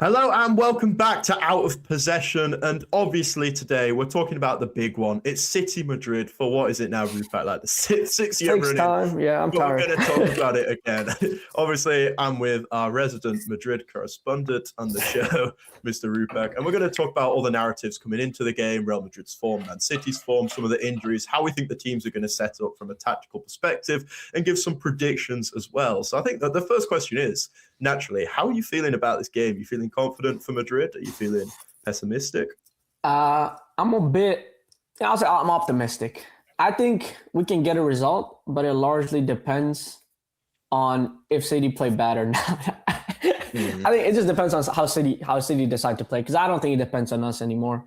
Hello and welcome back to Out of Possession. And obviously today we're talking about the big one. It's City Madrid for what is it now, Rupak? Like the sixth year running. Time. Yeah, I'm tired. We're going to talk about it again. Obviously, I'm with our resident Madrid correspondent on the show, Mr. Rupak, and we're going to talk about all the narratives coming into the game, Real Madrid's form, Man City's form, some of the injuries, how we think the teams are going to set up from a tactical perspective, and give some predictions as well. So I think that the first question is, naturally, how are you feeling about this game? Are you feeling confident for Madrid? Are you feeling pessimistic? I'm optimistic. I think we can get a result, but it largely depends on if City play bad or not. I think it just depends on how City decide to play, because I don't think it depends on us anymore.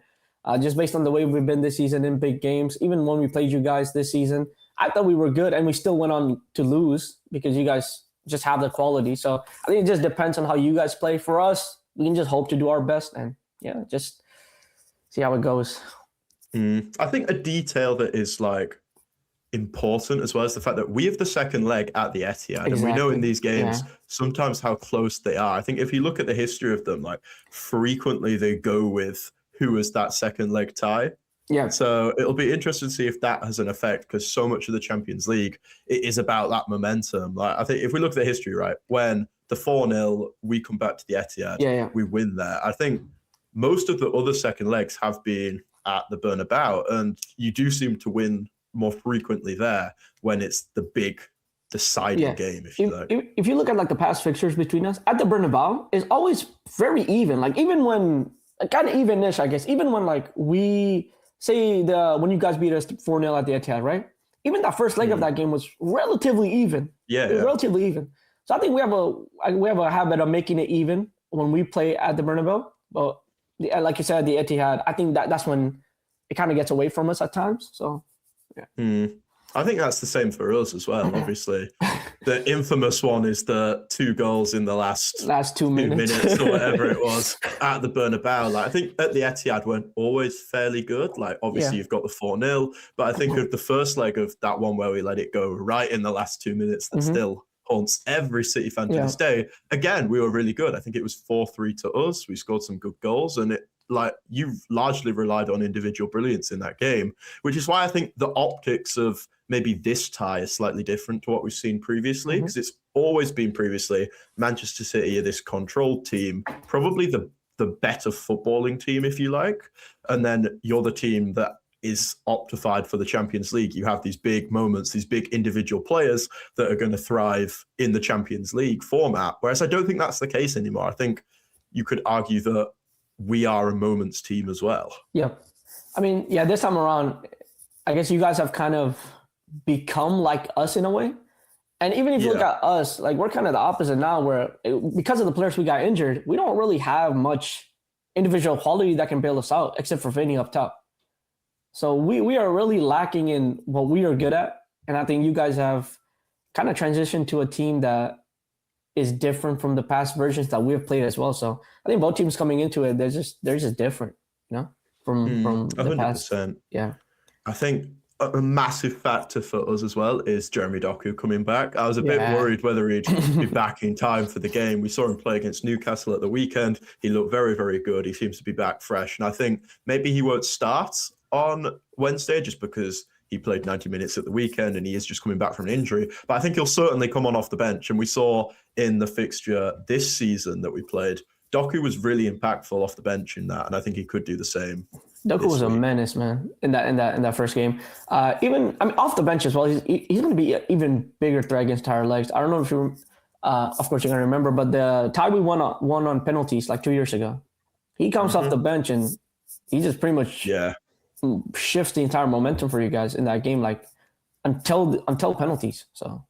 Just based on the way we've been this season in big games, even when we played you guys this season, I thought we were good, and we still went on to lose because you guys just have the quality. So I think it just depends on how you guys play. For us, we can just hope to do our best and just see how it goes. I think a detail that is like important as well is the fact that we have the second leg at the Etihad, and we know in these games sometimes how close they are. I think if you look at the history of them, like frequently they go with who is that second leg tie. Yeah. So it'll be interesting to see if that has an effect, because so much of the Champions League it is about that momentum. Like I think if we look at the history, right, when the 4-0 we come back to the Etihad, we win there. I think most of the other second legs have been at the Bernabeu, and you do seem to win more frequently there when it's the big deciding game, if you like. If you look at like the past fixtures between us at the Bernabeu, it's always very even. Like even when kind of even-ish, I guess. Even when like we say when you guys beat us 4-0 at the Etihad, right? Even that first leg of that game was relatively even. Relatively even. So I think we have a habit of making it even when we play at the Bernabeu. But like you said, the Etihad, I think that's when it kind of gets away from us at times. So, yeah. I think that's the same for us as well, obviously. The infamous one is the 2 goals in the last 2 minutes or whatever it was at the Bernabeu. Like, I think at the Etihad we're always fairly good. Like, obviously you've got the 4-0, but I think of the first leg of that one where we let it go right in the last 2 minutes, that still haunts every City fan to this day. Again, we were really good. I think it was 4-3 to us. We scored some good goals, and you've largely relied on individual brilliance in that game, which is why I think the optics of maybe this tie is slightly different to what we've seen previously, because it's always been previously Manchester City are this controlled team, probably the better footballing team, if you like, and then you're the team that is optified for the Champions League. You have these big moments, these big individual players that are going to thrive in the Champions League format, whereas I don't think that's the case anymore. I think you could argue that we are a moments team as well. Yeah. I mean, this time around, I guess you guys have kind of become like us in a way. And even if you look at us, like we're kind of the opposite now, where because of the players we got injured, we don't really have much individual quality that can bail us out, except for Vinny up top. So we are really lacking in what we are good at. And I think you guys have kind of transitioned to a team that is different from the past versions that we've played as well. So I think both teams coming into it, they're just different, from the past. 100%. Yeah. I think a massive factor for us as well is Jeremy Doku coming back. I was a bit worried whether he'd be back in time for the game. We saw him play against Newcastle at the weekend. He looked very, very good. He seems to be back fresh. And I think maybe he won't start on Wednesday just because he played 90 minutes at the weekend and he is just coming back from an injury. But I think he'll certainly come on off the bench. And we saw in the fixture this season that we played, Doku was really impactful off the bench in that. And I think he could do the same. Doku was a menace, man, in that first game. Off the bench as well. He's going to be an even bigger threat against tired legs. I don't know if you, of course, you're going to remember, but the tie we won on penalties like 2 years ago. He comes off the bench and he just pretty much shifts the entire momentum for you guys in that game, like until penalties. So.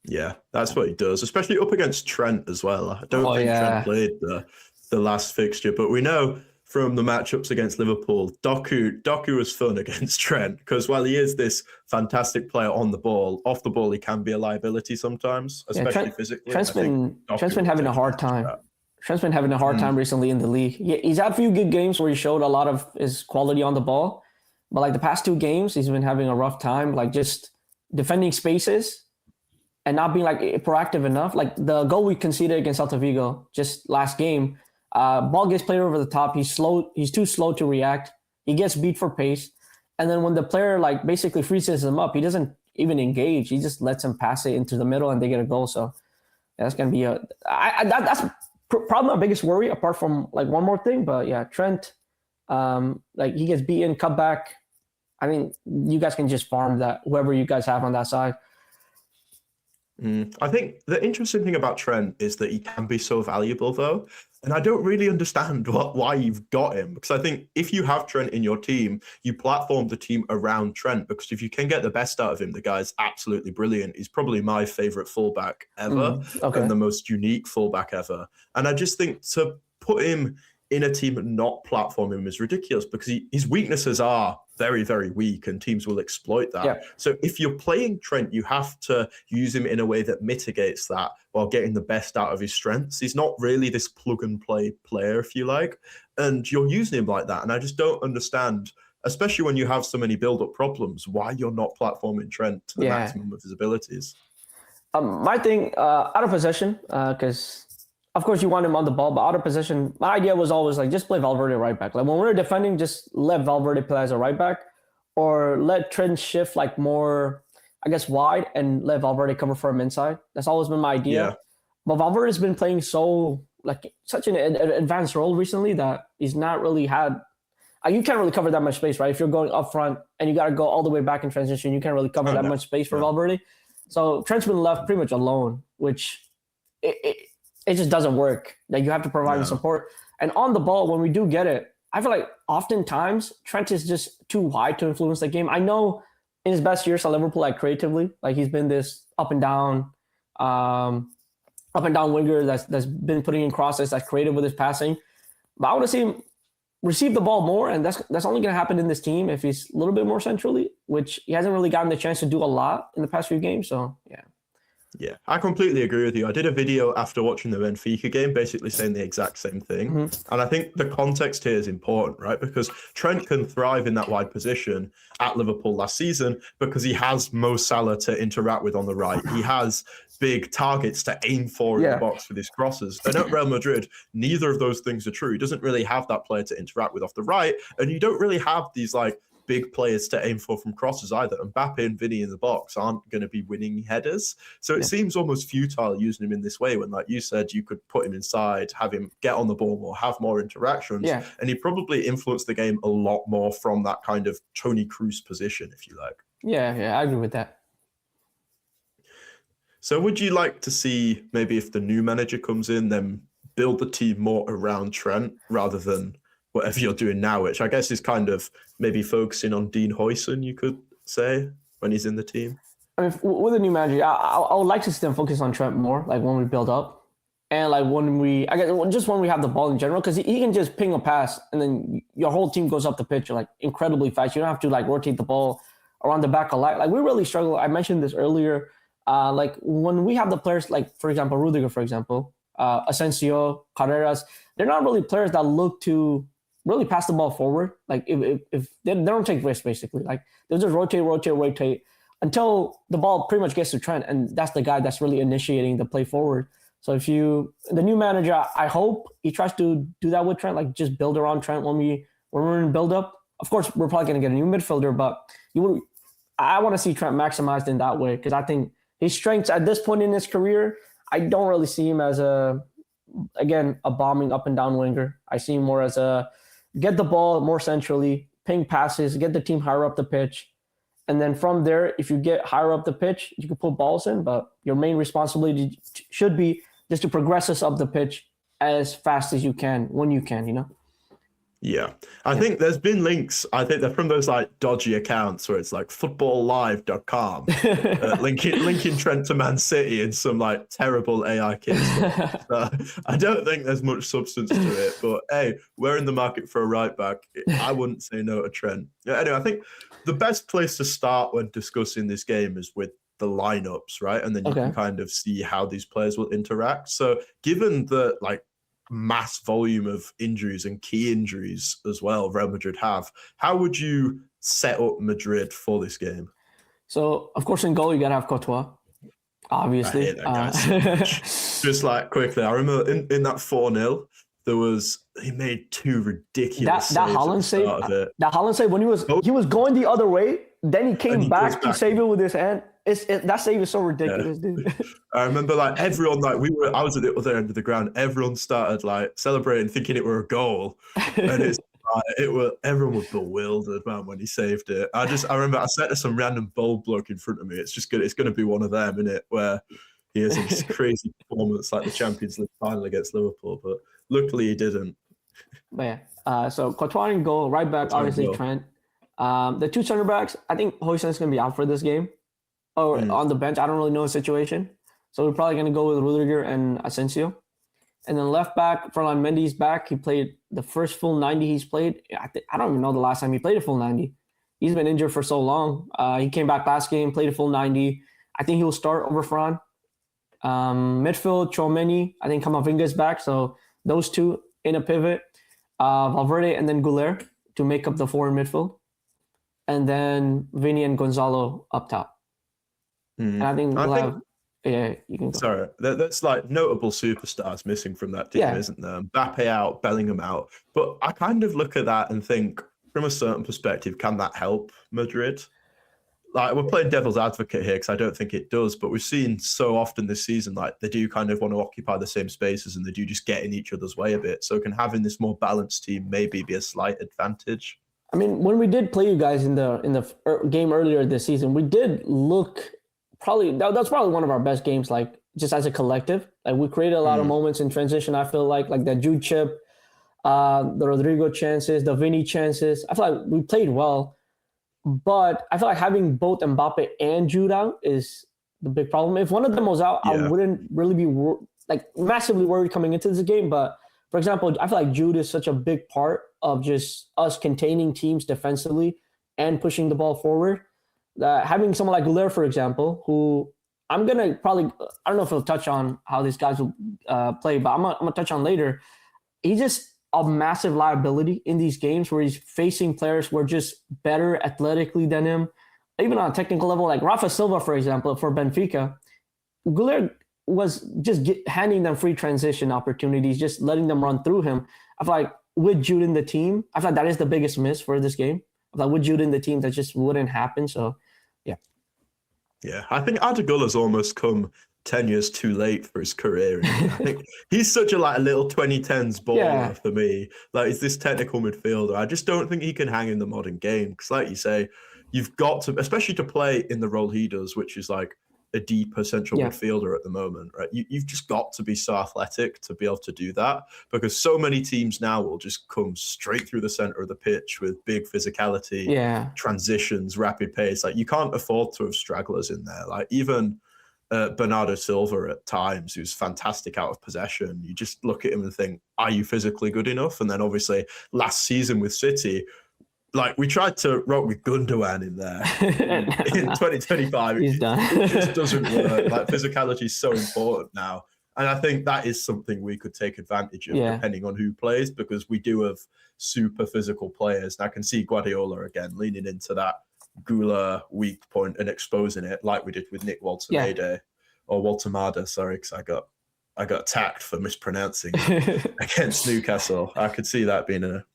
Yeah, that's what he does, especially up against Trent as well. I don't think Trent played the last fixture, but we know from the matchups against Liverpool, Doku was fun against Trent, because while he is this fantastic player on the ball, off the ball he can be a liability sometimes, especially physically. Trent's been having a hard time. Trent's been having a hard time recently in the league. He's had a few good games where he showed a lot of his quality on the ball, but like the past 2 games, he's been having a rough time, like just defending spaces and not being like proactive enough. Like the goal we conceded against Celta Vigo just last game, Ball gets played over the top. He's slow. He's too slow to react. He gets beat for pace. And then when the player like basically freezes him up, he doesn't even engage. He just lets him pass it into the middle and they get a goal. So that's going to be that's probably my biggest worry apart from like one more thing. But yeah, Trent, like he gets beaten, cut back. I mean, you guys can just farm that, whoever you guys have on that side. I think the interesting thing about Trent is that he can be so valuable, though. And I don't really understand why you've got him. Because I think if you have Trent in your team, you platform the team around Trent. Because if you can get the best out of him, the guy's absolutely brilliant. He's probably my favorite fullback ever and the most unique fullback ever. And I just think to put him in a team and not platform him is ridiculous because his weaknesses are very, very weak and teams will exploit that. Yeah. So if you're playing Trent, you have to use him in a way that mitigates that while getting the best out of his strengths. He's not really this plug and play player, if you like, and you're using him like that. And I just don't understand, especially when you have so many build-up problems, why you're not platforming Trent to the maximum of his abilities. My thing, out of possession, because of course, you want him on the ball, but out of position, my idea was always like, just play Valverde right back. Like when we're defending, just let Valverde play as a right back or let Trent shift like more, I guess, wide and let Valverde cover for him inside. That's always been my idea. Yeah. But Valverde's been playing such an advanced role recently that he's not really had, you can't really cover that much space, right? If you're going up front and you got to go all the way back in transition, you can't really cover that much space for Valverde. So Trent's been left pretty much alone, which it just doesn't work. Like you have to provide support. And on the ball, when we do get it, I feel like oftentimes Trent is just too wide to influence the game. I know in his best years at Liverpool, like creatively, like he's been this up and down winger that's been putting in crosses, that's creative with his passing. But I want to see him receive the ball more, and that's only going to happen in this team if he's a little bit more centrally, which he hasn't really gotten the chance to do a lot in the past few games. So yeah. Yeah, I completely agree with you. I did a video after watching the Benfica game, basically saying the exact same thing. Mm-hmm. And I think the context here is important, right? Because Trent can thrive in that wide position at Liverpool last season because he has Mo Salah to interact with on the right. He has big targets to aim for in the box with his crosses. And at Real Madrid, neither of those things are true. He doesn't really have that player to interact with off the right. And you don't really have these like big players to aim for from crosses either. Mbappe and Vinny in the box aren't going to be winning headers. So it seems almost futile using him in this way when, like you said, you could put him inside, have him get on the ball more, have more interactions. Yeah. And he probably influenced the game a lot more from that kind of Toni Kroos position, if you like. Yeah, I agree with that. So would you like to see maybe if the new manager comes in, then build the team more around Trent rather than whatever you're doing now, which I guess is kind of maybe focusing on Dean Huijsen, you could say, when he's in the team? I mean, with a new manager, I would like to see them focus on Trent more, like when we build up. And like when we have the ball in general, because he can just ping a pass and then your whole team goes up the pitch like incredibly fast. You don't have to like rotate the ball around the back a lot. Like we really struggle. I mentioned this earlier. Like when we have the players, like for example, Rudiger, for example, Asensio, Carreras, they're not really players that look to really pass the ball forward. Like if they don't take risks, basically. Like they'll just rotate until the ball pretty much gets to Trent, and that's the guy that's really initiating the play forward. So the new manager, I hope he tries to do that with Trent, like just build around Trent when we're in build up. Of course, we're probably going to get a new midfielder, but I want to see Trent maximized in that way because I think his strengths at this point in his career, I don't really see him as a bombing up and down winger. I see him more as get the ball more centrally, ping passes, get the team higher up the pitch. And then from there, if you get higher up the pitch, you can put balls in, but your main responsibility should be just to progress us up the pitch as fast as you can, when you can, you know? Yeah. I think there's been links. I think they're from those like dodgy accounts where it's like footballlive.com linking Trent to Man City in some like terrible AI kit. So I don't think there's much substance to it, but hey, we're in the market for a right back. I wouldn't say no to Trent. Yeah, anyway, I think the best place to start when discussing this game is with the lineups, right? And then you can kind of see how these players will interact. So given the like mass volume of injuries and key injuries as well Real Madrid have, how would you set up Madrid for this game? So of course in goal you gotta have Courtois, obviously. I hate that guy so much. Just like quickly, I remember in that 4-0 he made two ridiculous that Haaland save. That Haaland save when he was going the other way, then he came back to save it with his hand. That save is so ridiculous, dude. I remember like everyone I was at the other end of the ground. Everyone started like celebrating, thinking it were a goal, and everyone was bewildered, man, when he saved it. I remember I said to some random bold bloke in front of me, it's going to be one of them, innit, where he has this crazy performance like the Champions League final against Liverpool, but luckily he didn't. But yeah, so Courtois in goal, right back, obviously Trent. The two center backs, I think Højsund's going to be out for this game, or on the bench. I don't really know the situation, so we're probably going to go with Rudiger and Asensio. And then left back, Ferland Mendy's back. He played the first full 90 he's played. I don't even know the last time he played a full 90. He's been injured for so long. He came back last game, played a full 90. I think he'll start over Fran. Midfield, Tchouaméni. I think Camavinga's back. So those two in a pivot. Valverde and then Güler to make up the four in midfield. And then Vini and Gonzalo up top. And I think we'll have... Yeah, you can go. Sorry, that's like notable superstars missing from that team, isn't there? Mbappe out, Bellingham out. But I kind of look at that and think, from a certain perspective, can that help Madrid? Like, we're playing devil's advocate here because I don't think it does, but we've seen so often this season, like, they do kind of want to occupy the same spaces and they do just get in each other's way a bit. So can having this more balanced team maybe be a slight advantage? I mean, when we did play you guys in the game earlier this season, we did look... that's probably one of our best games, like just as a collective. Like we created a lot of moments in transition. I feel like the Jude chip, the Rodrigo chances, the Vinny chances. I feel like we played well, but I feel like having both Mbappe and Jude out is the big problem. If one of them was out, I wouldn't really be massively worried coming into this game. But for example, I feel like Jude is such a big part of just us containing teams defensively and pushing the ball forward. Having someone like Güler, for example, who I'm going to probably, I don't know if he'll touch on how these guys will play, but I'm going to touch on later. He's just a massive liability in these games where he's facing players who are just better athletically than him. Even on a technical level, like Rafa Silva, for example, for Benfica, Güler was just handing them free transition opportunities, just letting them run through him. I feel like with Jude in the team, I feel like that is the biggest miss for this game. I feel like with Jude in the team, that just wouldn't happen. So, yeah, I think Arda Güller's almost come 10 years too late for his career. I think he's such a little 2010s baller for me. Like, he's this technical midfielder. I just don't think he can hang in the modern game. Because like you say, you've got to, especially to play in the role he does, which is like a deeper central midfielder at the moment, right? You've just got to be so athletic to be able to do that, because so many teams now will just come straight through the center of the pitch with big physicality, transitions, rapid pace. Like, you can't afford to have stragglers in there. Like, even Bernardo Silva at times, who's fantastic out of possession, you just look at him and think, are you physically good enough? And then obviously last season with City, like, we tried to rock with Gundogan in there in 2025. He's done. It just doesn't work. Like, physicality is so important now. And I think that is something we could take advantage of depending on who plays, because we do have super physical players. And I can see Guardiola again leaning into that Güler weak point and exposing it like we did with Nick Walter-Made, or Walter-Mada, sorry, because I got attacked for mispronouncing against Newcastle. I could see that being an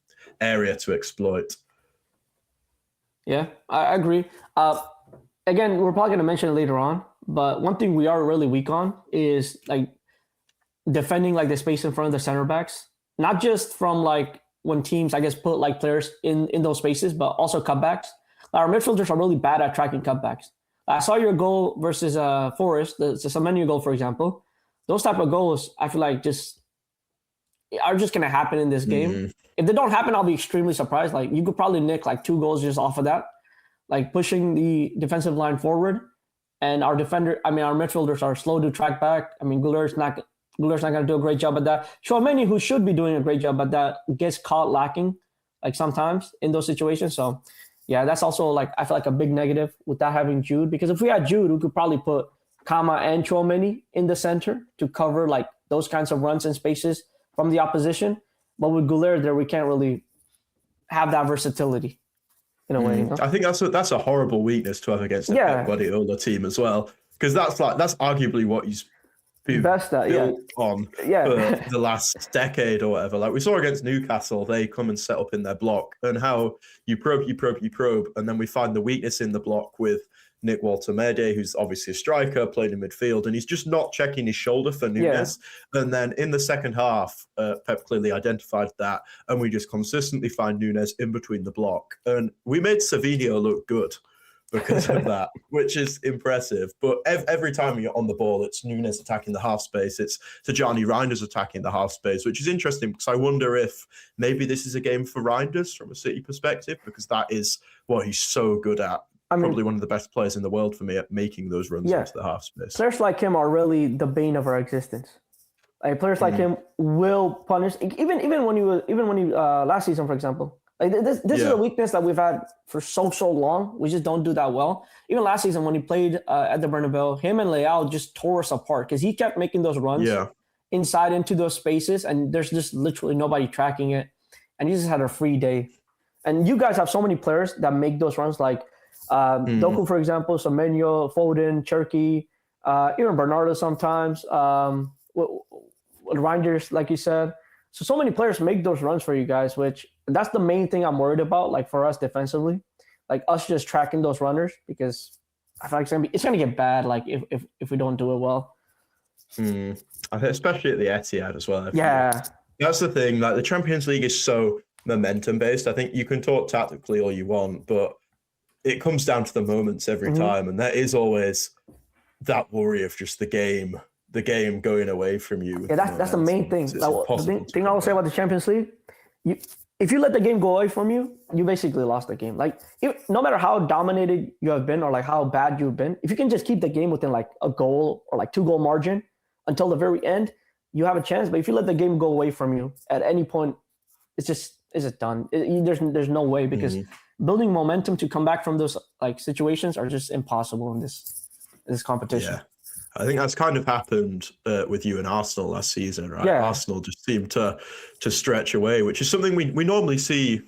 area to exploit. Yeah, I agree. Again, we're probably going to mention it later on, but one thing we are really weak on is like defending like the space in front of the center backs, not just from like when teams, I guess, put like players in those spaces, but also cutbacks. Our midfielders are really bad at tracking cutbacks. I saw your goal versus Forest, the Semenyo goal, for example. Those type of goals, I feel like are just going to happen in this game. If they don't happen, I'll be extremely surprised. Like, you could probably nick like 2 goals just off of that, like pushing the defensive line forward. And our midfielders are slow to track back. I mean, Güler's not going to do a great job at that. Tchouaméni, who should be doing a great job at that, gets caught lacking, like sometimes in those situations. So, yeah, that's also like, I feel like a big negative without having Jude, because if we had Jude, we could probably put Kama and Tchouaméni in the center to cover like those kinds of runs and spaces from the opposition. But with Güler there, we can't really have that versatility in a way. You know? I think that's a horrible weakness to have against the Pep Guardiola team as well, because that's arguably what he's built on for the last decade or whatever. Like we saw against Newcastle, they come and set up in their block, and how you probe, and then we find the weakness in the block with Nick Walter-Mede, who's obviously a striker, playing in midfield, and he's just not checking his shoulder for Nunes. And then in the second half, Pep clearly identified that, and we just consistently find Nunes in between the block. And we made Savinho look good because of that, which is impressive. But every time you're on the ball, it's Nunes attacking the half space. It's Tijjani Reinders attacking the half space, which is interesting because I wonder if maybe this is a game for Reinders from a City perspective, because that is what he's so good at. Probably one of the best players in the world for me at making those runs into the half space. Players like him are really the bane of our existence. Like players like him will punish. Even when you last season, for example. Like this is a weakness that we've had for so long. We just don't do that well. Even last season when he played at the Bernabeu, him and Leao just tore us apart because he kept making those runs inside into those spaces, and there's just literally nobody tracking it, and he just had a free day. And you guys have so many players that make those runs, like Doku, for example, Semenyo, Foden, Cherki, even Bernardo sometimes, Reinders, like you said. So many players make those runs for you guys, which that's the main thing I'm worried about, like for us defensively, like us just tracking those runners, because I feel like it's gonna get bad, like if we don't do it well. Especially at the Etihad as well. That's the thing. Like the Champions League is so momentum based. I think you can talk tactically all you want, but it comes down to the moments every time, and there is always that worry of just the game going away from you. Yeah, that's the main thing. The thing I will say about the Champions League, if you let the game go away from you, you basically lost the game. Like no matter how dominated you have been or like how bad you've been, if you can just keep the game within like a goal or like 2-goal margin until the very end, you have a chance. But if you let the game go away from you at any point, it's just done. There's no way, because building momentum to come back from those like situations are just impossible in this competition. I think that's kind of happened with you and Arsenal last season, right? Arsenal just seemed to stretch away, which is something we normally see.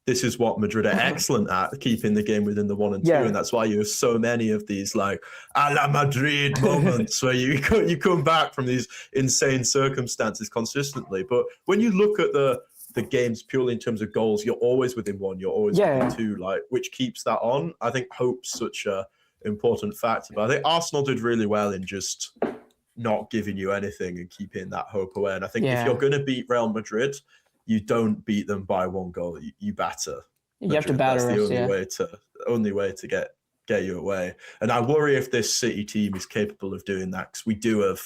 This is what Madrid are excellent at, keeping the game within the 1 and 2, and that's why you have so many of these like a la Madrid moments where you come back from these insane circumstances consistently. But when you look at the games purely in terms of goals, you're always within 1, you're always within 2, like which keeps that on. I think hope's such a important factor, but I think Arsenal did really well in just not giving you anything and keeping that hope away. And I think if you're going to beat Real Madrid, you don't beat them by 1 goal. You batter. You have to batter. That's the only way to get you away. And I worry if this City team is capable of doing that, because we do have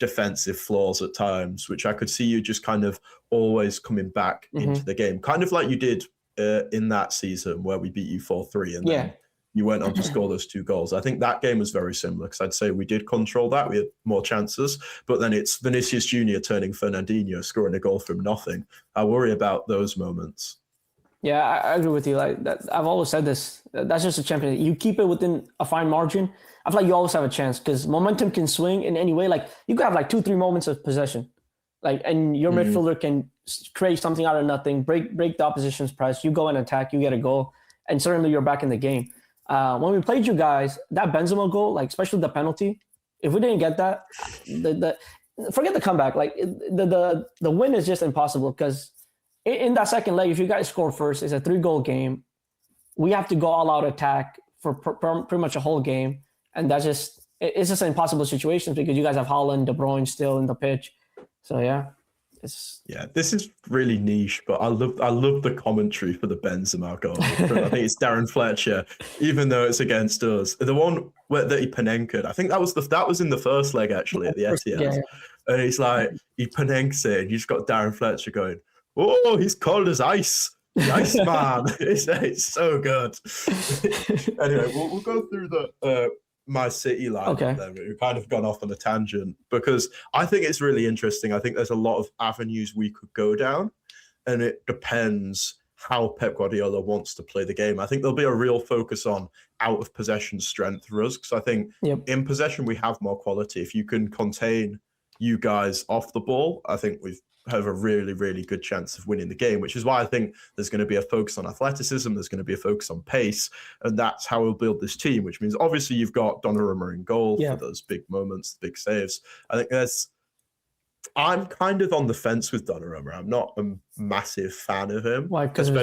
defensive flaws at times, which I could see you just kind of always coming back into the game, kind of like you did in that season where we beat you 4-3 and then you went on to score those 2 goals. I think that game was very similar, because I'd say we did control that. We had more chances, but then it's Vinicius Jr. turning Fernandinho, scoring a goal from nothing. I worry about those moments. Yeah, I agree with you. Like that, I've always said this. That's just a champion. You keep it within a fine margin, I feel like you always have a chance, because momentum can swing in any way. Like you could have like 2-3 moments of possession, like, and your midfielder can create something out of nothing, break the opposition's press. You go and attack, you get a goal, and suddenly you're back in the game. When we played you guys, that Benzema goal, like especially the penalty, if we didn't get that, forget the comeback. Like the win is just impossible, because in that second leg, if you guys score first, it's a 3-goal game. We have to go all out attack for pretty much a whole game, and it's just an impossible situation, because you guys have Haaland, De Bruyne still in the pitch. So this is really niche, but I love the commentary for the Benzema goal. I think it's Darren Fletcher, even though it's against us. The one that he Panenka, I think that was in the first leg actually at the Etihad, and he's like he Panenks it, and you just got Darren Fletcher going, "Oh, he's cold as ice." The Iceman. It's so good. Anyway, we'll go through the My City line. Then we've kind of gone off on a tangent, because I think it's really interesting. I think there's a lot of avenues we could go down, and it depends how Pep Guardiola wants to play the game. I think there'll be a real focus on out of possession strength for us, because I think in possession we have more quality. If you can contain you guys off the ball, I think we've have a really, really good chance of winning the game, which is why I think there's going to be a focus on athleticism. There's going to be a focus on pace. And that's how we'll build this team, which means obviously you've got Donnarumma in goal for those big moments, big saves. I think I'm kind of on the fence with Donnarumma. I'm not a massive fan of him. Why? Because of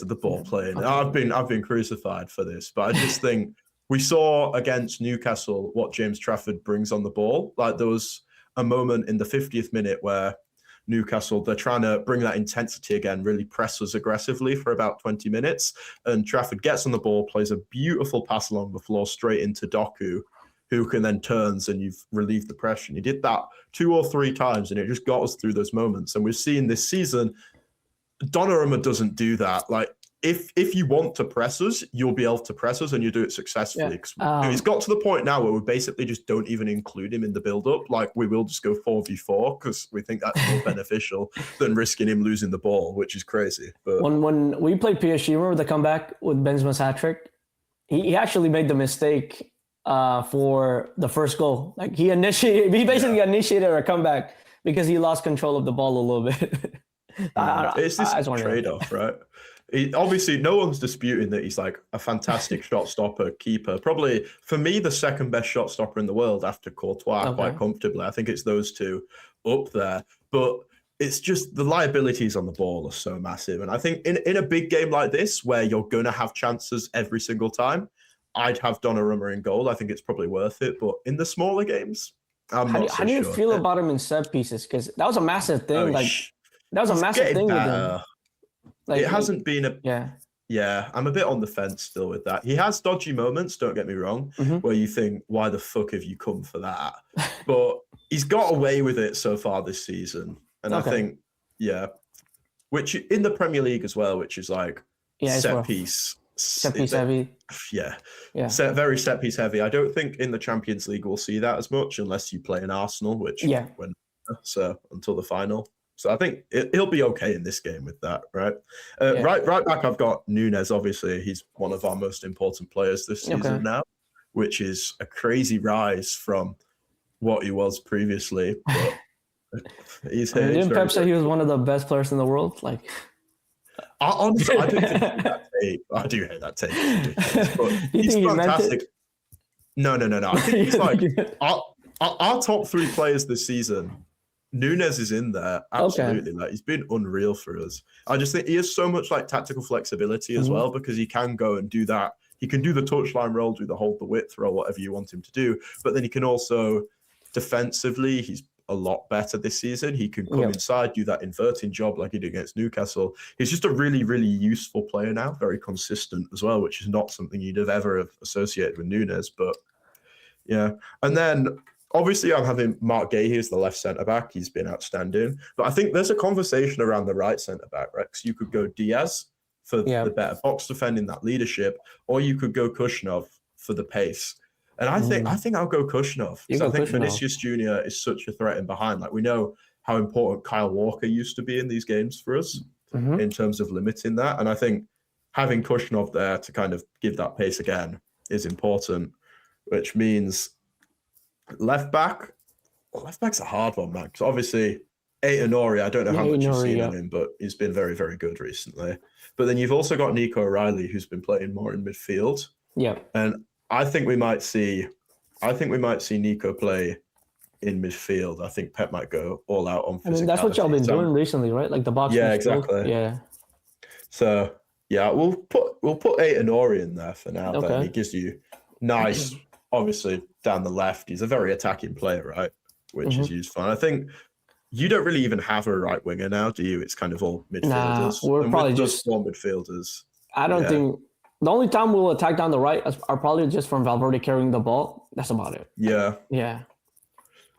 the ball playing. Okay. I've been crucified for this, but I just think we saw against Newcastle what James Trafford brings on the ball. Like there was a moment in the 50th minute where Newcastle, they're trying to bring that intensity again, really press us aggressively for about 20 minutes. And Trafford gets on the ball, plays a beautiful pass along the floor straight into Doku, who can then turns and you've relieved the pressure. And he did that 2 or 3 times and it just got us through those moments. And we've seen this season, Donnarumma doesn't do that. Like, if you want to press us, you'll be able to press us and you do it successfully. It's got to the point now where we basically just don't even include him in the build-up. Like, we will just go 4v4 because we think that's more beneficial than risking him losing the ball, which is crazy. But when we played PSG, remember the comeback with Benzema's hat-trick? He actually made the mistake for the first goal. Like, he basically initiated a comeback because he lost control of the ball a little bit. It's this trade-off, right? Obviously, no one's disputing that he's like a fantastic shot stopper, keeper. Probably, for me, the second best shot stopper in the world after Courtois, quite comfortably. I think it's those two up there. But it's just the liabilities on the ball are so massive. And I think in a big game like this, where you're going to have chances every single time, I'd have Donnarumma in goal. I think it's probably worth it. But in the smaller games, I'm not so sure. How do you feel about him in set pieces? Because that was a massive thing. That was a massive thing with him. Like, it hasn't been yeah, I'm a bit on the fence still with that. He has dodgy moments, don't get me wrong, where you think, why the fuck have you come for that? But he's got away with it so far this season. And I think, which in the Premier League as well, which is like set piece heavy. Very set piece heavy. I don't think in the Champions League we'll see that as much unless you play in Arsenal, which until the final. So I think he'll be okay in this game with that, right? Right back, I've got Núñez. Obviously, he's one of our most important players this season now, which is a crazy rise from what he was previously. But didn't Pep say he was one of the best players in the world? Like, honestly, I don't think that take. I do hate that take. But he's fantastic. No. I think he's like our top 3 players this season. Núñez is in there, absolutely. Like, he's been unreal for us. I just think he has so much like tactical flexibility as well, because he can go and do that. He can do the touchline roll, do the hold the width roll, whatever you want him to do. But then he can also defensively, he's a lot better this season. He can come inside, do that inverting job like he did against Newcastle. He's just a really, really useful player now, very consistent as well, which is not something you'd have ever associated with Núñez. But yeah, and then obviously, I'm having Mark Gahey as the left centre-back. He's been outstanding. But I think there's a conversation around the right centre-back, right? Because you could go Diaz for the better box defending, that leadership, or you could go Kushnov for the pace. And I think I'll go Kushnov. Because I think Vinicius Jr. is such a threat in behind. Like, we know how important Kyle Walker used to be in these games for us in terms of limiting that. And I think having Kushnov there to kind of give that pace again is important, which means left back's a hard one, man. Because obviously, Aït-Nouri, I don't know how much you've seen on him, but he's been very, very good recently. But then you've also got Nico O'Reilly, who's been playing more in midfield. Yeah. And I think we might see Nico play in midfield. I think Pep might go all out on physicality. I mean, that's what y'all been doing recently, right? Like the box. Yeah, exactly. Yeah. So yeah, we'll put Aït-Nouri in there for now. Then he gives you nice. Obviously, down the left, he's a very attacking player, right? Which is useful. And I think you don't really even have a right winger now, do you? It's kind of all midfielders. Nah, we're probably just 4 midfielders. I don't think the only time we'll attack down the right are probably just from Valverde carrying the ball. That's about it. Yeah. Yeah.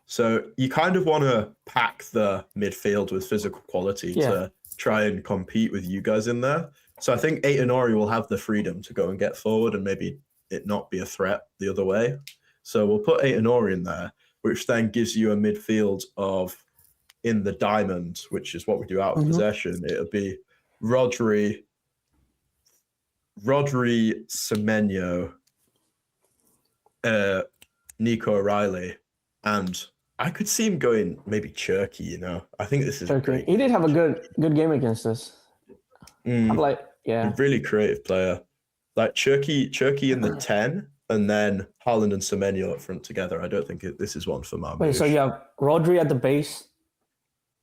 So you kind of want to pack the midfield with physical quality to try and compete with you guys in there. So I think Aït-Nouri will have the freedom to go and get forward and maybe it not be a threat the other way. So we'll put Aït-Nouri in there, which then gives you a midfield of in the diamond, which is what we do out of possession. It'll be Rodri, Semenyo, Nico O'Reilly, and I could see him going maybe Turkey, you know. I think this is Turkey. He did have a good game against us. I'm like, yeah. A really creative player. Like Turkey in the 10, and then Haaland and Semenyo up front together. I don't think this is one for Marmoush. Wait, so you have Rodri at the base,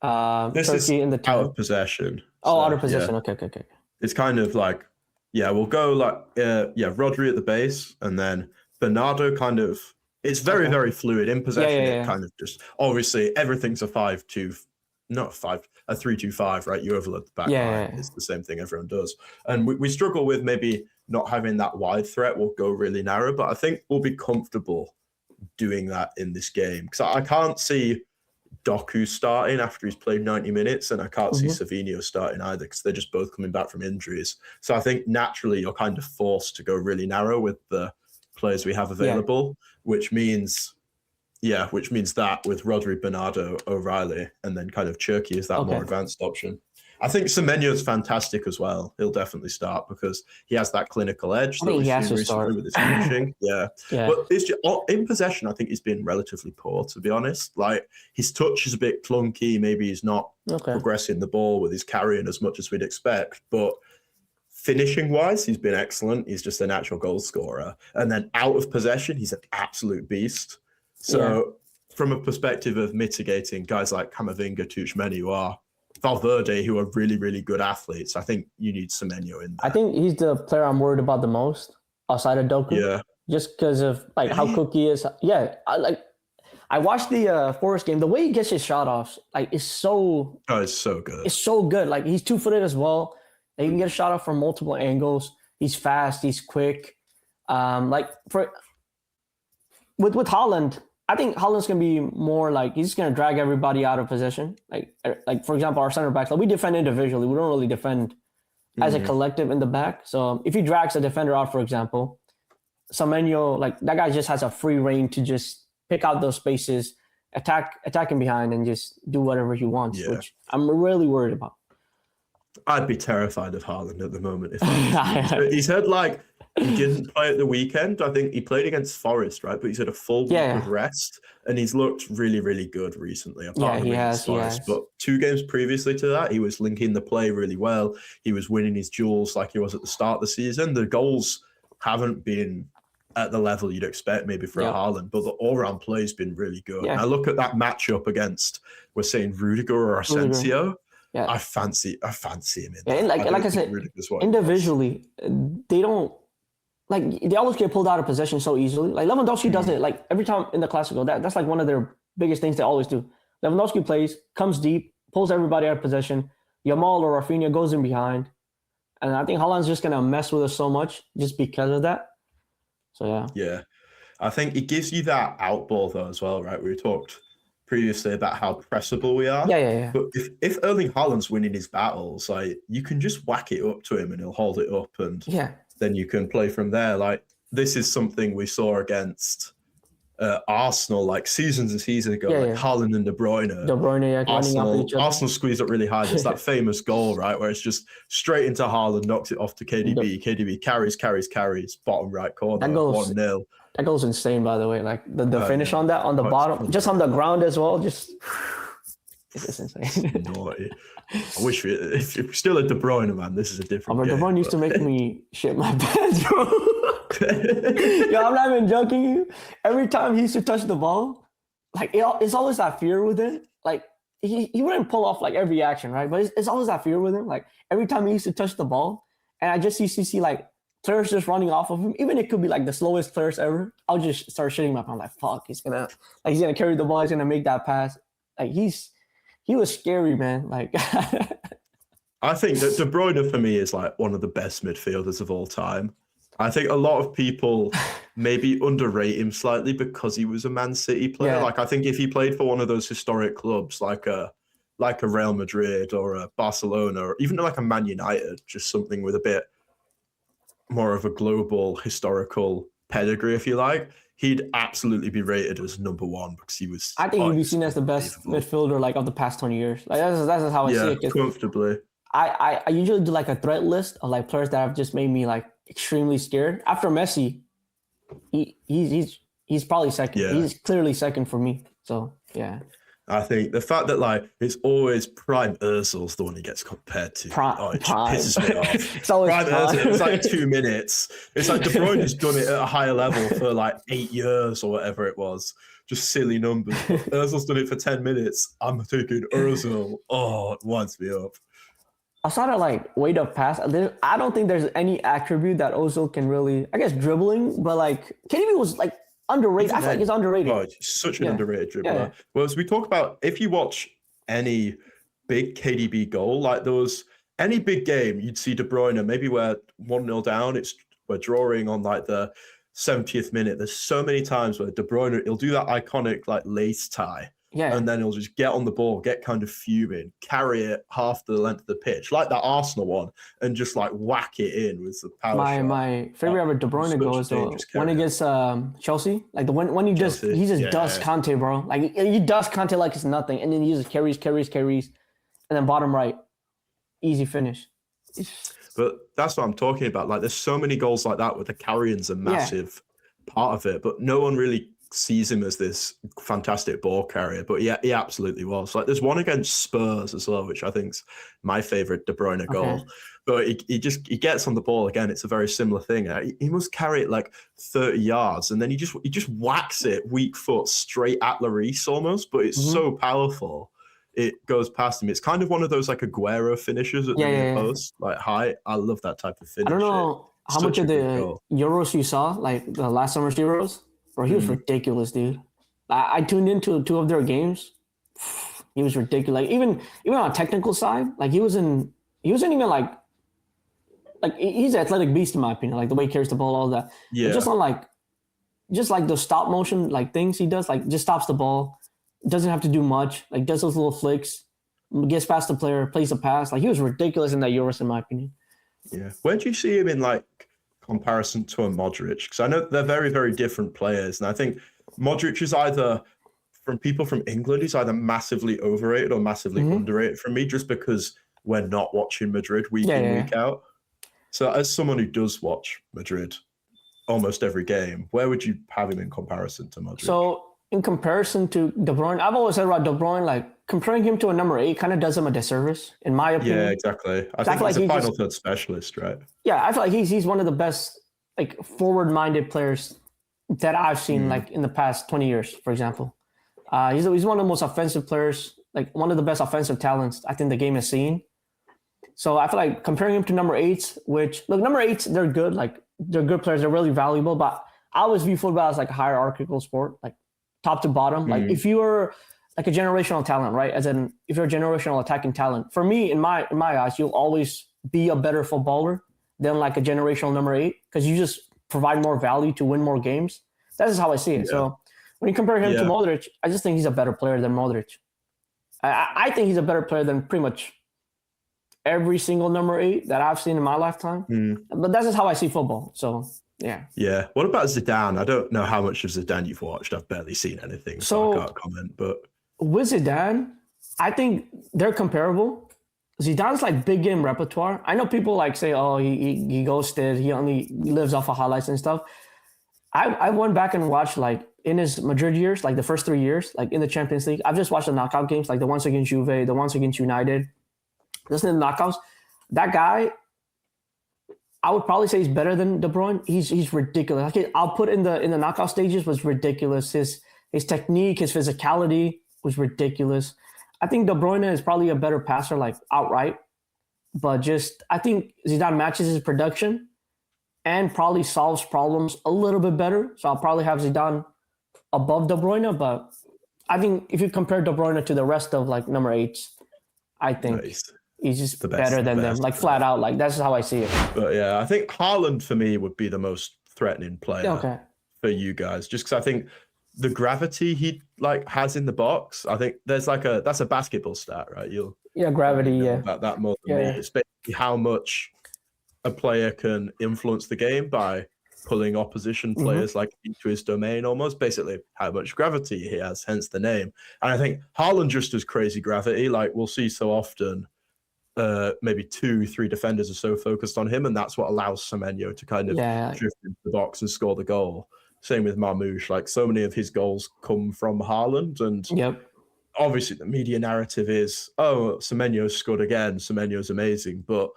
this Turkey is in the 10. out of possession. Oh, out of possession. Yeah. Okay. It's kind of like, we'll go like, Rodri at the base, and then Bernardo kind of, it's very, very fluid. In possession, it kind of just, obviously, everything's a 3-2-5, right? You overload the back line. It's the same thing everyone does. And we struggle with maybe not having that wide threat. We'll go really narrow, but I think we'll be comfortable doing that in this game. Because I can't see Doku starting after he's played 90 minutes, and I can't see Savinho starting either because they're just both coming back from injuries. So I think naturally you're kind of forced to go really narrow with the players we have available, which means that with Rodri, Bernardo, O'Reilly, and then kind of Cherki is that more advanced option. I think Semenyo is fantastic as well. He'll definitely start because he has that clinical edge that we've seen recently with his finishing. But it's just, in possession, I think he's been relatively poor, to be honest. Like, his touch is a bit clunky. Maybe he's not progressing the ball with his carrying as much as we'd expect. But finishing-wise, he's been excellent. He's just a natural goal scorer. And then out of possession, he's an absolute beast. So from a perspective of mitigating guys like Camavinga, Tchouameni, Valverde, who are really, really good athletes, I think you need Semenyo in there. I think he's the player I'm worried about the most outside of Doku. Yeah. Just because of like how quick he is. Yeah. I watched the Forest game. The way he gets his shot off, like, is so... Oh, it's so good. It's so good. Like, he's 2-footed as well. He can get a shot off from multiple angles. He's fast. He's quick. With Haaland, I think Haaland's going to be more like, he's just going to drag everybody out of possession. Like for example, our center backs, like, we defend individually. We don't really defend as a collective in the back. So if he drags a defender out, for example, Semenyo, like, that guy just has a free reign to just pick out those spaces, attack him behind, and just do whatever he wants, which I'm really worried about. I'd be terrified of Haaland at the moment. He's had, like, he didn't play at the weekend. I think he played against Forest, right? But he's had a full week of rest, and he's looked really, really good recently. He has. But 2 games previously to that, he was linking the play really well. He was winning his duels like he was at the start of the season. The goals haven't been at the level you'd expect maybe for a Haaland, but the all-round play has been really good. And I look at that matchup against, we're saying Rudiger or Asensio. Yeah. I fancy him in there. And like I said, individually, they don't, like, they always get pulled out of possession so easily. Like, Lewandowski does it, like, every time in the Classico. That's like one of their biggest things they always do. Lewandowski plays, comes deep, pulls everybody out of possession. Yamal or Rafinha goes in behind. And I think Haaland's just going to mess with us so much just because of that. So, yeah. I think it gives you that out ball, though, as well, right? We talked previously about how pressable we are. Yeah. But if Erling Haaland's winning his battles, like, you can just whack it up to him and he'll hold it up, and then you can play from there. Like, this is something we saw against Arsenal, like, seasons and seasons ago, Haaland and De Bruyne. Arsenal squeezed up really high. There's that famous goal, right, where it's just straight into Haaland, knocks it off to KDB. KDB carries, bottom right corner, 1-0. That goes insane, by the way. Like, the finish on that, on the bottom, just on the ground as well, it's just insane. Naughty. I wish if you're still a De Bruyne, man, this is a different game. De Bruyne used to make me shit my pants, bro. Yo, I'm not even joking you. Every time he used to touch the ball, like, it's always that fear with him. Like, he wouldn't pull off, like, every action, right? But it's always that fear with him. Like, every time he used to touch the ball, and I just used to see, like, players just running off of him. Even it could be, like, the slowest players ever. I'll just start shitting my pants. Like, fuck, he's gonna carry the ball. He's gonna make that pass. Like, he was scary, man. Like, I think that De Bruyne for me is, like, one of the best midfielders of all time. I think a lot of people maybe underrate him slightly because he was a Man City player. Like, I think if he played for one of those historic clubs, like a Real Madrid or a Barcelona, or even like a Man United, just something with a bit more of a global historical pedigree, if you like, he'd absolutely be rated as number 1 because he was. I think he'd be seen as the best midfielder, like, of the past 20 years. Like, that's how I see it. Comfortably. I usually do, like, a threat list of, like, players that have just made me, like, extremely scared. After Messi, he's probably second. He's clearly second for me. So Yeah. I think the fact that like it's always Prime Ozil's the one he gets compared to. It just pisses me off. It's always Prime. Ozil, it's like 2 minutes. It's like De Bruyne has done it at a higher level for like 8 years or whatever it was. Just silly numbers. But Ozil's done it for 10 minutes. I'm taking Ozil. Oh, it winds me up. Outside of like weight of pass, I don't think there's any attribute that Ozil can really. I guess dribbling, but like KDB was like underrated. I feel like he's underrated. Oh, such an underrated dribbler. Yeah. Well, as we talk about, if you watch any big KDB goal, like there was any big game, you'd see De Bruyne, maybe we're 1-0 down, we're drawing on like the 70th minute. There's so many times where De Bruyne, he'll do that iconic like lace tie. Yeah. And then he'll just get on the ball, get kind of fuming, carry it half the length of the pitch, like that Arsenal one, and just like whack it in with the power shot. My favorite ever De Bruyne goal is when against Chelsea. Like when he just dusts Kante, bro. Like he dusts Kante like it's nothing, and then he just carries, and then bottom right, easy finish. But that's what I'm talking about. Like there's so many goals like that where the carrying's a massive part of it, but no one really sees him as this fantastic ball carrier, but yeah, he absolutely was. Like there's one against Spurs as well, which I think's my favorite De Bruyne goal. But he gets on the ball again. It's a very similar thing. He must carry it like 30 yards, and then he just whacks it weak foot straight at Lloris almost. But it's so powerful, it goes past him. It's kind of one of those like Aguero finishes at the near post, like high. I love that type of finish. I don't know how much of the Euros you saw, like the last summer's Euros. Bro, he was ridiculous, dude. I tuned into 2 of their games. He was ridiculous. Like even on a technical side, like he wasn't even like he's an athletic beast in my opinion. Like the way he carries the ball, all that. Yeah. But just on like those stop motion like things he does, like just stops the ball, doesn't have to do much. Like does those little flicks, gets past the player, plays a pass. Like he was ridiculous in that Euros, in my opinion. Yeah. Where do you see him in like comparison to a Modric? Because I know they're very, very different players. And I think Modric is either, from people from England, he's either massively overrated or massively underrated for me, just because we're not watching Madrid week in, week out. So as someone who does watch Madrid almost every game, where would you have him in comparison to Modric? So in comparison to De Bruyne, I've always said about De Bruyne, like comparing him to a number 8 kind of does him a disservice, in my opinion. Yeah, exactly. I think he's a final third specialist, right? Yeah, I feel like he's one of the best like forward-minded players that I've seen like in the past 20 years, for example. He's one of the most offensive players, like one of the best offensive talents I think the game has seen. So I feel like comparing him to number 8s, which look, number 8s, they're good, like they're good players, they're really valuable, but I always view football as like a hierarchical sport, like top to bottom. Like if you were like a generational talent, right? As in, if you're a generational attacking talent, for me, in my eyes, you'll always be a better footballer than like a generational number 8, because you just provide more value to win more games. That's just how I see it. Yeah. So when you compare him to Modric, I just think he's a better player than Modric. I think he's a better player than pretty much every single number 8 that I've seen in my lifetime. But that's just how I see football. So yeah. Yeah. What about Zidane? I don't know how much of Zidane you've watched. I've barely seen anything, so I can't comment. But with Zidane, I think they're comparable. Zidane's like big game repertoire. I know people like say, oh, he ghosted. He only lives off of highlights and stuff. I went back and watched like in his Madrid years, like the first 3 years, like in the Champions League. I've just watched the knockout games, like the ones against Juve, the ones against United. Just in the knockouts, that guy, I would probably say he's better than De Bruyne. He's ridiculous. Like I'll put in the knockout stages was ridiculous. His technique, his physicality was ridiculous. I think De Bruyne is probably a better passer, like outright. But just I think Zidane matches his production and probably solves problems a little bit better. So I'll probably have Zidane above De Bruyne. But I think if you compare De Bruyne to the rest of like number 8s, I think he's just better than them, like flat out. Like that's how I see it. But yeah, I think Haaland for me would be the most threatening player for you guys, just because I think the gravity he like has in the box. I think there's like that's a basketball stat, right? Gravity. About that more than me. It's basically how much a player can influence the game by pulling opposition players like into his domain, almost basically how much gravity he has, hence the name. And I think Haaland just has crazy gravity. Like we'll see so often, maybe 2-3 defenders are so focused on him, and that's what allows Semenyo to kind of drift into the box and score the goal. same with Marmoush. Like so many of his goals come from Haaland, and obviously the media narrative is, oh, Semenyo's scored again. Semenyo's amazing, but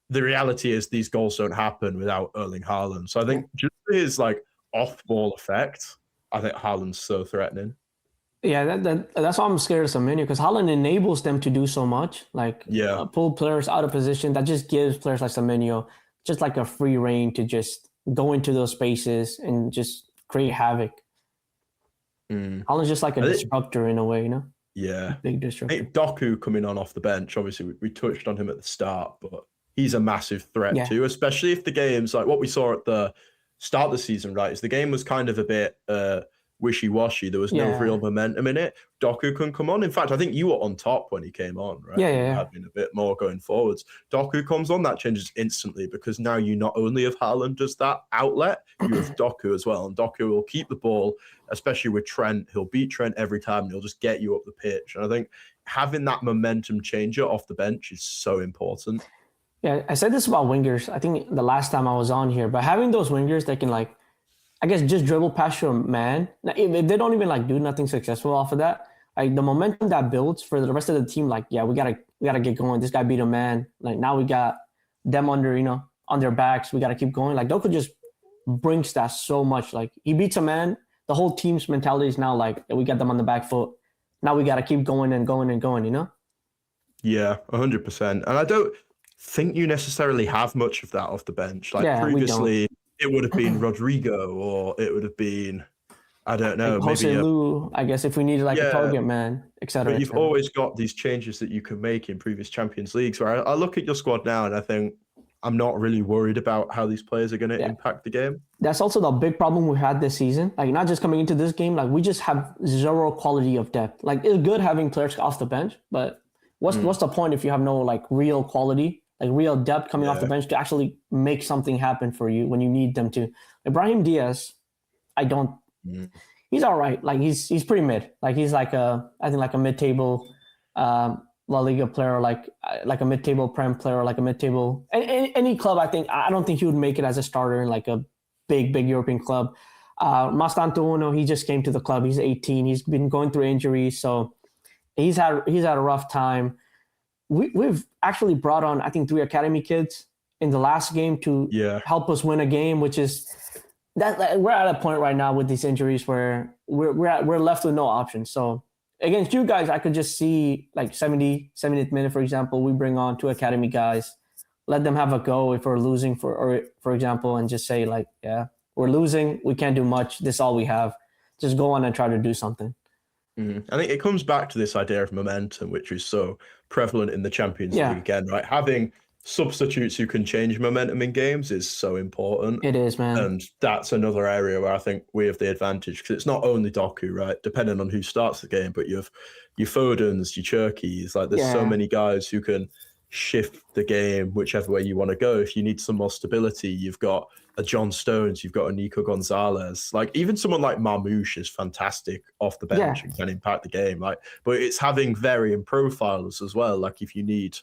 the reality is these goals don't happen without Erling Haaland. So I think just his like off-ball effect, I think Haaland's so threatening. Yeah, that's why I'm scared of Semenyo, because Haaland enables them to do so much, like pull players out of position. That just gives players like Semenyo just like a free reign to just go into those spaces and just create havoc. Haaland's just like a disruptor in a way, you know? Yeah. Big disruptor. I think Doku coming on off the bench, obviously we touched on him at the start, but he's a massive threat too, especially if the game's like what we saw at the start of the season, right? Is the game was kind of a bit wishy-washy. There was no real momentum in it. Doku can come on. In fact, I think you were on top when he came on, right? Having a bit more going forwards. Doku comes on, that changes instantly, because now you not only have Haaland as that outlet, you have Doku as well. And Doku will keep the ball, especially with Trent. He'll beat Trent every time, and he'll just get you up the pitch. And I think having that momentum changer off the bench is so important. Yeah, I said this about wingers, I think the last time I was on here, but having those wingers that can, like, I guess, just dribble past your man. Now, if they don't even like do nothing successful off of that, like the momentum that builds for the rest of the team, like, yeah, we gotta get going. This guy beat a man. Like now we got them under, you know, on their backs. We gotta keep going. Like Doku just brings that so much. Like he beats a man, the whole team's mentality is now like we got them on the back foot. Now we gotta keep going and going and going, you know? Yeah, 100%. And I don't think you necessarily have much of that off the bench. Like previously, it would have been Rodrigo, or it would have been, I don't know, like maybe Lou, I guess, if we needed like a target man, etc. But you've always got these changes that you can make in previous Champions Leagues. Where I look at your squad now and I think I'm not really worried about how these players are going to impact the game. That's also the big problem we had this season. Like not just coming into this game, like we just have zero quality of depth. Like it's good having players off the bench, but what's the point if you have no like real quality? Like real depth coming off the bench to actually make something happen for you when you need them to. Ibrahim Diaz, he's all right. Like he's pretty mid. Like he's like I think like a mid-table La Liga player, like a mid-table Prem player, like a mid-table any club. I don't think he would make it as a starter in like a big European club. Mastantuono, he just came to the club. He's 18. He's been going through injuries, so he's had a rough time. We've actually brought on, I think, 3 academy kids in the last game to help us win a game, which is that we're at a point right now with these injuries where we're left with no options. So against you guys, I could just see like 70th minute, for example, we bring on 2 academy guys, let them have a go if we're losing, for example, and just say like, yeah, we're losing, we can't do much. This is all we have. Just go on and try to do something. I think it comes back to this idea of momentum, which is so prevalent in the Champions League again, right? Having substitutes who can change momentum in games is so important. It is, man. And that's another area where I think we have the advantage, because it's not only Doku, right? Depending on who starts the game, but you have your Fodens, your Cherkis. Like there's so many guys who can shift the game whichever way you want to go. If you need some more stability, you've got a John Stones, you've got a Nico Gonzalez. Like even someone like Marmoush is fantastic off the bench and can impact the game. Like, but it's having varying profiles as well. Like if you need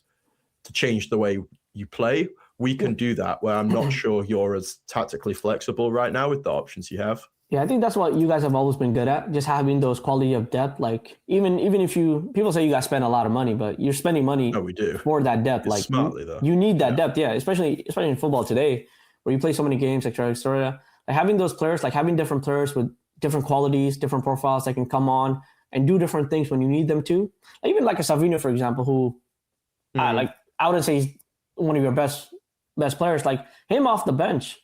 to change the way you play, we can do that, where I'm not sure you're as tactically flexible right now with the options you have. Yeah, I think that's what you guys have always been good at, just having those quality of depth. Like even if people say you guys spend a lot of money, but you're spending money for that depth. It's like smartly, though. You need that depth, especially in football today, where you play so many games, etc. Like having those players, like having different players with different qualities, different profiles that can come on and do different things when you need them to. Like even like a Savinho, for example, who I wouldn't say he's one of your best players. Like him off the bench.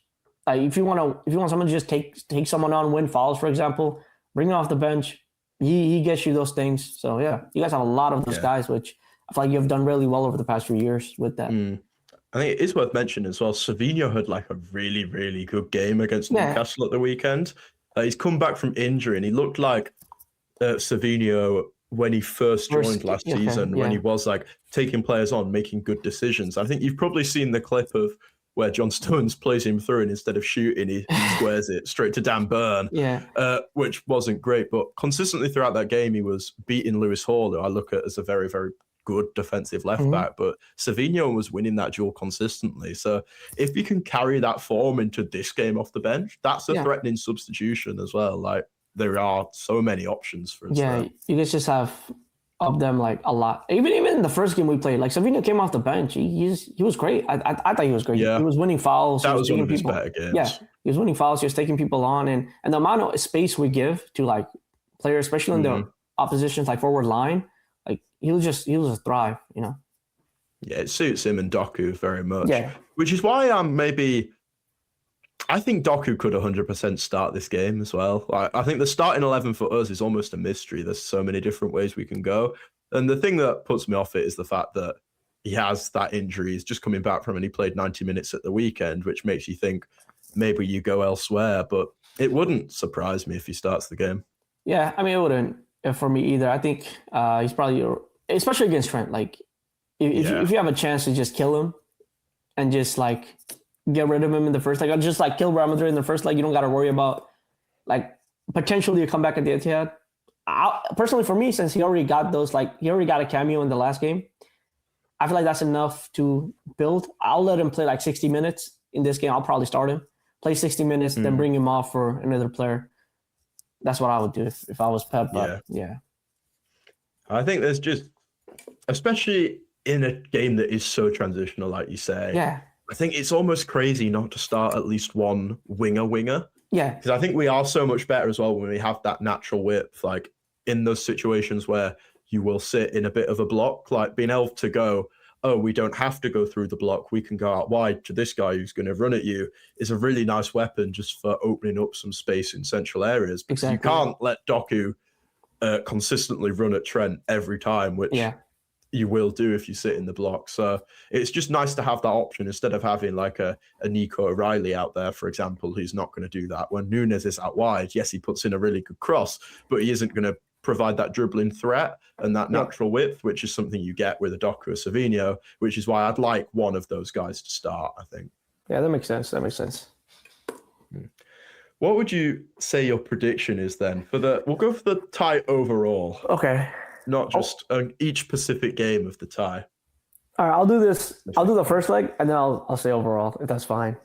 Like if you want someone to just take someone on, win fouls, for example, bring him off the bench. He gets you those things. So yeah, you guys have a lot of those guys, which I feel like you've done really well over the past few years with that. I think it is worth mentioning as well, Savinho had like a really, really good game against Newcastle at the weekend. He's come back from injury and he looked like Savinho when he first joined last season, when he was like taking players on, making good decisions. I think you've probably seen the clip of where John Stones plays him through and instead of shooting, he squares it straight to Dan Burn, which wasn't great. But consistently throughout that game, he was beating Lewis Hall, who I look at as a very, very good defensive left back, but Savinho was winning that duel consistently. So if you can carry that form into this game off the bench, that's a threatening substitution as well. Like, there are so many options for us. Yeah, you guys just have of them like a lot. Even in the first game we played, like Savinho came off the bench. He was great. I thought he was great. Yeah. He was winning fouls. That was one of his better games. Yeah, he was winning fouls. He was taking people on, and the amount of space we give to like players, especially in the opposition's like forward line, like he was just thrive. Yeah, it suits him and Doku very much. Yeah, which is why I think Doku could 100% start this game as well. I think the starting 11 for us is almost a mystery. There's so many different ways we can go. And the thing that puts me off it is the fact that he has that injury. He's just coming back from, and he played 90 minutes at the weekend, which makes you think maybe you go elsewhere. But it wouldn't surprise me if he starts the game. Yeah, I mean, it wouldn't for me either. I think he's probably, especially against Trent, like if you have a chance to just kill him and just like get rid of him in the first leg. I'll just like kill Real Madrid in the first leg. You don't got to worry about like potentially you come back at the Etihad. Personally, for me, since he already got a cameo in the last game, I feel like that's enough to build. I'll let him play like 60 minutes in this game. I'll probably start him, play 60 minutes, then bring him off for another player. That's what I would do if I was Pep. But yeah. I think there's just, especially in a game that is so transitional, like you say. Yeah. I think it's almost crazy not to start at least one winger. Yeah. Because I think we are so much better as well when we have that natural width, like in those situations where you will sit in a bit of a block, like being able to go, oh, we don't have to go through the block. We can go out wide to this guy who's going to run at you is a really nice weapon just for opening up some space in central areas. Because you can't let Doku consistently run at Trent every time, which you will do if you sit in the block. So it's just nice to have that option instead of having like a Nico O'Reilly out there, for example, who's not going to do that. When Nunes is out wide, yes, he puts in a really good cross, but he isn't going to provide that dribbling threat and that natural width, which is something you get with a Doku or Savinho, which is why I'd like one of those guys to start, I think. Yeah, that makes sense. What would you say your prediction is then we'll go for the tie overall. Okay. Not just each specific game of the tie. All right, I'll do this. I'll do the first leg, and then I'll say overall, if that's fine.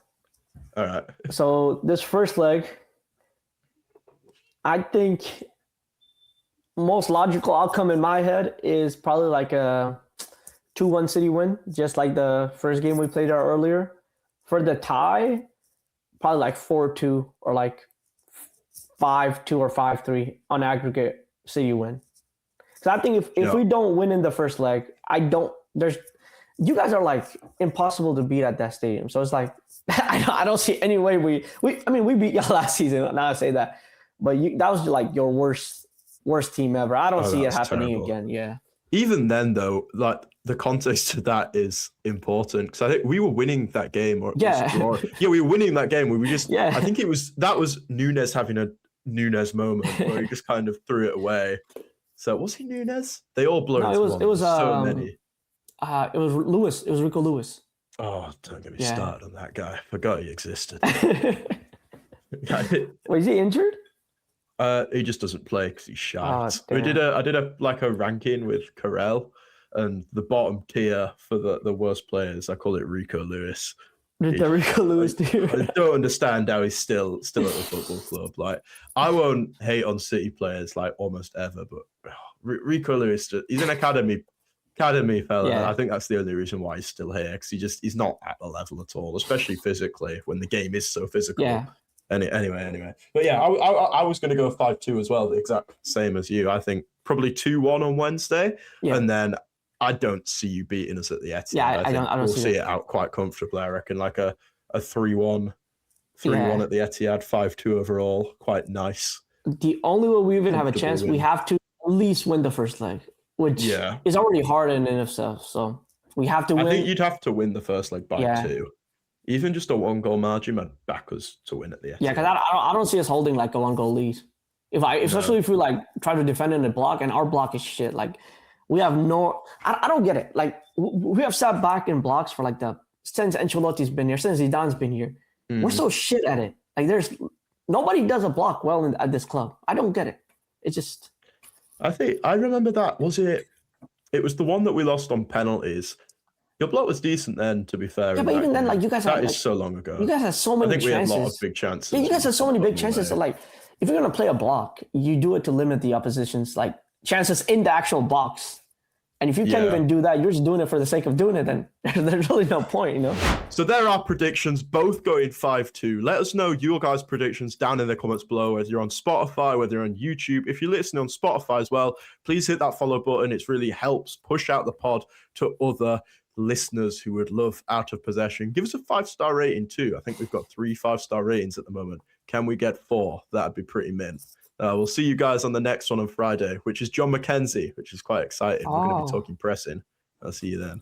All right. So this first leg, I think most logical outcome in my head is probably like a 2-1 City win, just like the first game we played earlier. For the tie, probably like 4-2 or like 5-2 or 5-3 on aggregate City win. Because I think if we don't win in the first leg, you guys are like impossible to beat at that stadium. So it's like, I don't see any way we beat y'all last season. Now I say that, but that was like your worst team ever. I don't see it happening again. Yeah. Even then though, like the context of that is important because I think we were winning that game. We were winning that game. We just, I think that was Nunes having a Nunes moment where he just kind of threw it away. So was he Nunes? They all blurred. No, it was so many. It was Lewis. It was Rico Lewis. Oh, don't get me started on that guy. I forgot he existed. Wait, is he injured? He just doesn't play because he's shite. I did a ranking with Carell, and the bottom tier for the worst players, I call it Rico Lewis. The Rico Lewis tier. I don't understand how he's still at the football club. Like, I won't hate on City players like almost ever, but Rico Lewis, he's an academy fella. Yeah. I think that's the only reason why he's still here, because he's not at the level at all, especially physically when the game is so physical. Yeah. Anyway. But yeah, I was going to go 5-2 as well, the exact same as you. I think probably 2-1 on Wednesday, and then I don't see you beating us at the Etihad. Yeah, I don't we'll see it out quite comfortably. I reckon like a 3-1 at the Etihad, 5-2 overall, quite nice. The only way we even have a chance, we have to at least win the first leg, which is already hard in itself. So we have to win. I think you'd have to win the first leg by 2. Even just a 1-goal margin, I'd back us to win at the Etihad. Yeah, because I don't see us holding like a 1-goal lead. Especially if we like try to defend in the block, and our block is shit. Like we have I don't get it. Like we have sat back in blocks for like since Ancelotti's been here, since Zidane's been here. We're so shit at it. Like nobody does a block well at this club. I don't get it. It's just. I remember that. Was it It was the one that we lost on penalties. Your block was decent then, to be fair. Yeah, but even then, like, you guys that is so long ago. You guys had so many chances. I think we had a lot of big chances. Yeah, you guys had so many big chances. So, like, if you're gonna play a block, you do it to limit the opposition's like chances in the actual box. And if you can't even do that, you're just doing it for the sake of doing it, then there's really no point, you know? So there are predictions, both going 5-2. Let us know your guys' predictions down in the comments below, whether you're on Spotify, whether you're on YouTube. If you're listening on Spotify as well, please hit that follow button. It really helps push out the pod to other listeners who would love Out of Possession. Give us a 5-star rating too. I think we've got 3 5-star ratings at the moment. Can we get 4? That'd be pretty mint. We'll see you guys on the next one on Friday, which is John McKenzie, which is quite exciting. We're going to be talking pressing. I'll see you then.